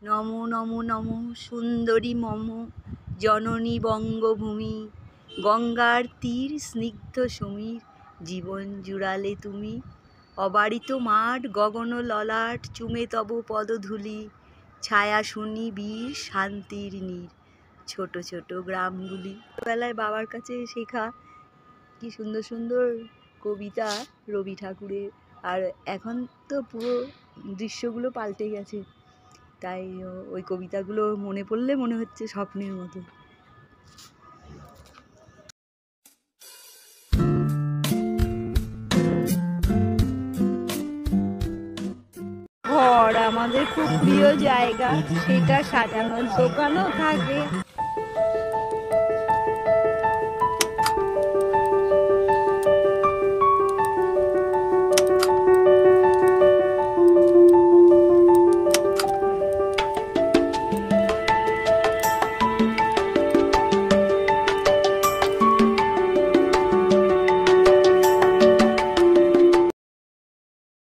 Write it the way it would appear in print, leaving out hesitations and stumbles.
নমো নমো নমো সুন্দরী মম জননী বঙ্গভূমি, গঙ্গার তীর স্নিগ্ধ সমীর, জীবন জুড়ালে তুমি। অবারিত মাঠ গগন ললাট, চুমে তব পদধূলি, ছায়া শুনি বীর শান্তির নীর, ছোট ছোট গ্রামগুলি। ছোটবেলায় বাবার কাছে শেখা কি সুন্দর সুন্দর কবিতা রবি ঠাকুরের। আর এখন তো পুরো দৃশ্যগুলো পাল্টে গেছে, তাই ওই কবিতাগুলো মনে পড়লে মনে হচ্ছে স্বপ্নের মতো। ঘর আমাদের খুব প্রিয় জায়গা, সেটা সাজানোর দোকানও থাকে।